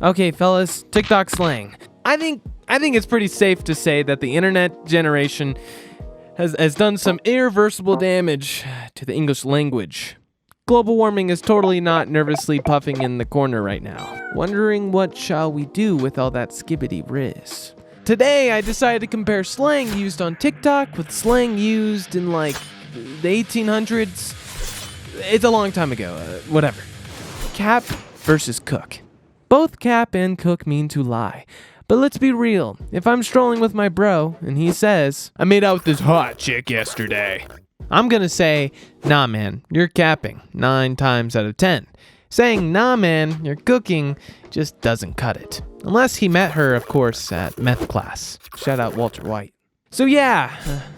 Okay, fellas, TikTok slang. I think it's pretty safe to say that the internet generation has done some irreversible damage to the English language. Global warming is totally not nervously puffing in the corner right now, wondering what shall we do with all that skibbity rizz. Today, I decided to compare slang used on TikTok with slang used in like the 1800s. It's a long time ago, whatever. Cap versus cook. Both cap and cook mean to lie. But let's be real. If I'm strolling with my bro and he says, "I made out with this hot chick yesterday," I'm gonna say, "Nah, man, you're capping 9 times out of 10. Saying, "Nah, man, you're cooking," just doesn't cut it. Unless he met her, of course, at meth class. Shout out Walter White. So yeah,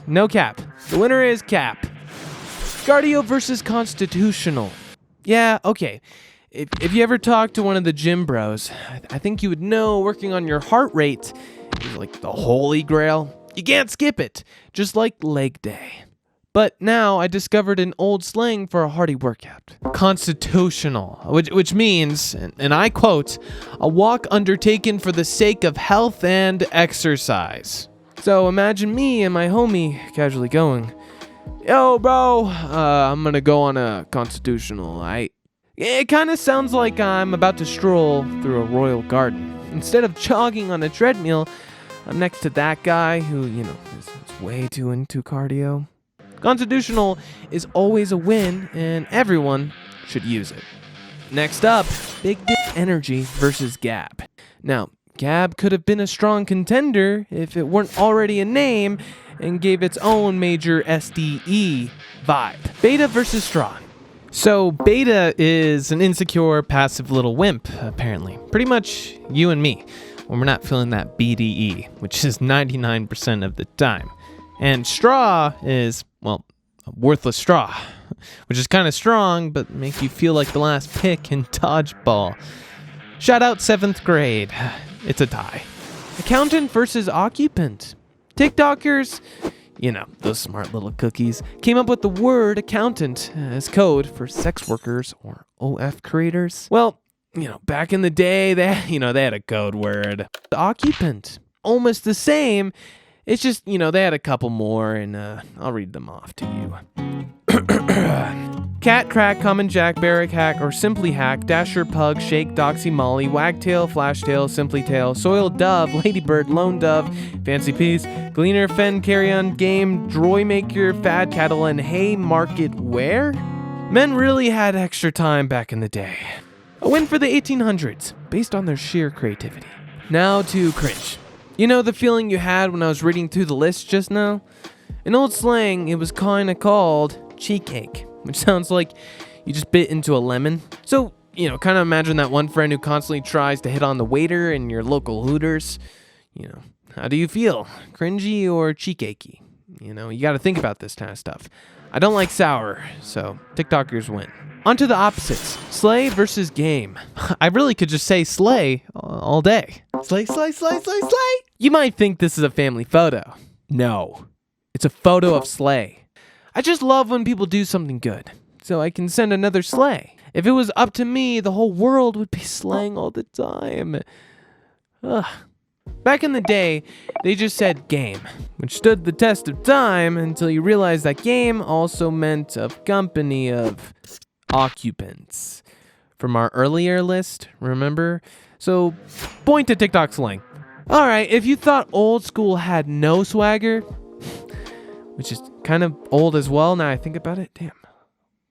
no cap. The winner is cap. Cardio versus constitutional. Yeah, okay. If you ever talk to one of the gym bros, I think you would know working on your heart rate is like the holy grail. You can't skip it, just like leg day. But now I discovered an old slang for a hearty workout. Constitutional, which means, and I quote, "a walk undertaken for the sake of health and exercise." So imagine me and my homie casually going, "Yo, bro, I'm gonna go on a constitutional, It kind of sounds like I'm about to stroll through a royal garden. Instead of jogging on a treadmill, I'm next to that guy who, is way too into cardio. Constitutional is always a win, and everyone should use it. Next up, big dick energy versus gab. Now, gab could have been a strong contender if it weren't already a name and gave its own major SDE vibe. Beta versus straw. So beta is an insecure, passive little wimp, apparently. Pretty much you and me, when we're not feeling that BDE, which is 99% of the time. And straw is, well, a worthless straw, which is kind of strong, but make you feel like the last pick in dodgeball. Shout out 7th grade. It's a tie. Accountant versus occupant. TikTokers, those smart little cookies, came up with the word accountant as code for sex workers or OF creators. Well, back in the day, they had a code word. The occupant, almost the same. It's just, they had a couple more, and I'll read them off to you. Cat, crack, common jack, barrack, hack, or simply hack, dasher, pug, shake, doxy, molly, wagtail, flashtail, simply tail, soiled dove, ladybird, lone dove, fancy piece, gleaner, fen, carrion, game, droy maker, fad cattle, and hay market where? Men really had extra time back in the day. A win for the 1800s, based on their sheer creativity. Now to cringe. The feeling you had when I was reading through the list just now? In old slang, it was kinda called cheek cake, which sounds like you just bit into a lemon. So, kind of imagine that one friend who constantly tries to hit on the waiter in your local Hooters. How do you feel? Cringy or cheek achy? You got to think about this kind of stuff. I don't like sour, so TikTokers win. On to the opposites. Slay versus game. I really could just say slay all day. Slay, slay, slay, slay, slay. You might think this is a family photo. No, it's a photo of slay. I just love when people do something good, so I can send another slay. If it was up to me, the whole world would be slaying all the time. Ugh. Back in the day, they just said game, which stood the test of time until you realized that game also meant of company of occupants. From our earlier list, remember? So, point to TikTok slang. Alright, if you thought old school had no swagger, which is kind of old as well now I think about it, damn,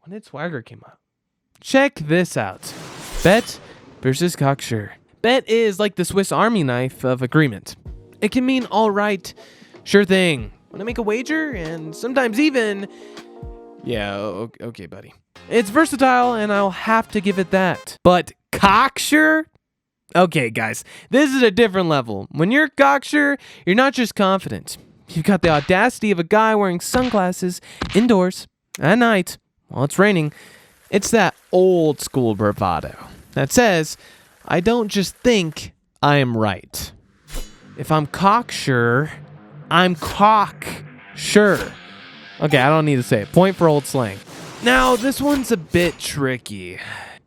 when did swagger came out? Check this out. Bet versus cocksure. Bet is like the Swiss Army knife of agreement. It can mean all right, sure thing. Wanna make a wager? And sometimes even, yeah, okay, buddy. It's versatile, and I'll have to give it that. But cocksure? Okay, guys, this is a different level. When you're cocksure, you're not just confident. You've got the audacity of a guy wearing sunglasses indoors at night while it's raining. It's that old school bravado that says, I don't just think I am right. If I'm cocksure, I'm cocksure. Okay, I don't need to say it. Point for old slang. Now, this one's a bit tricky.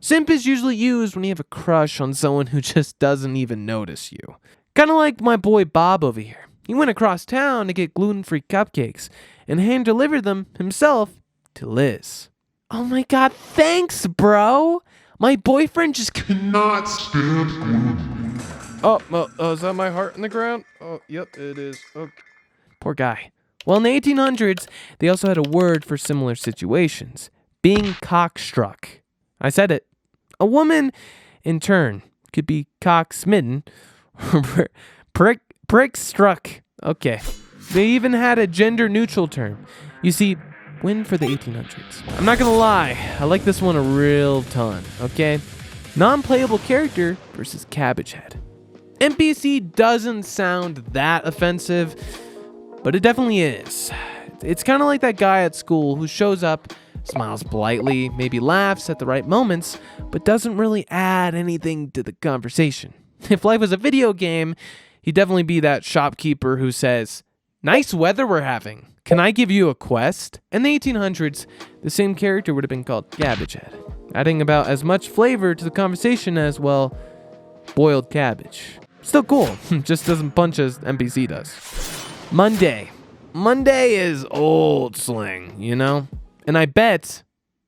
Simp is usually used when you have a crush on someone who just doesn't even notice you. Kind of like my boy Bob over here. He went across town to get gluten-free cupcakes and hand-delivered them himself to Liz. Oh my god, thanks, bro! My boyfriend just cannot stand gluten. Is that my heart in the ground? Oh, yep, it is. Okay. Poor guy. Well, in the 1800s, they also had a word for similar situations. Being cock-struck. I said it. A woman, in turn, could be cock-smitten or prick-struck. Okay. They even had a gender-neutral term. You see, win for the 1800s. I'm not gonna lie, I like this one a real ton, okay? Non-playable character versus Cabbage Head. NPC doesn't sound that offensive, but it definitely is. It's kind of like that guy at school who shows up, smiles politely, maybe laughs at the right moments, but doesn't really add anything to the conversation. If life was a video game, he'd definitely be that shopkeeper who says, "Nice weather we're having. Can I give you a quest?" In the 1800s, the same character would have been called Cabbage Head, adding about as much flavor to the conversation as, well, boiled cabbage. Still cool, just doesn't punch as NPC does. Monday. Monday is old slang, you know? And I bet,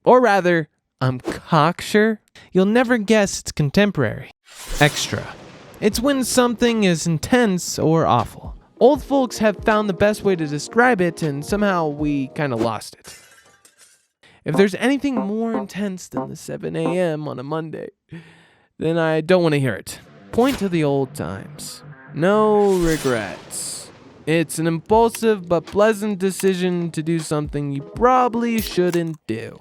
or rather, I'm cocksure, you'll never guess it's contemporary. Extra. It's when something is intense or awful. Old folks have found the best way to describe it, and somehow we kind of lost it. If there's anything more intense than the 7 a.m. on a Monday, then I don't want to hear it. Point to the old times. No regrets. It's an impulsive but pleasant decision to do something you probably shouldn't do.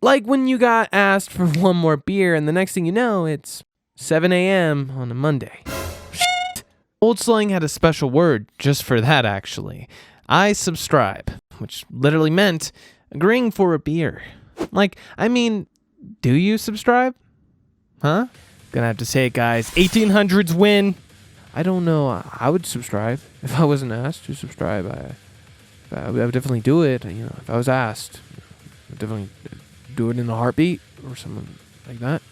Like when you got asked for one more beer and the next thing you know, it's 7 a.m. on a Monday. Old slang had a special word just for that, actually. I subscribe, which literally meant agreeing for a beer. Like, I mean, do you subscribe? Huh? Gonna have to say it, guys. 1800s win. I don't know. I would subscribe if I wasn't asked to subscribe. I would definitely do it. If I was asked, I'd definitely do it in a heartbeat or something like that.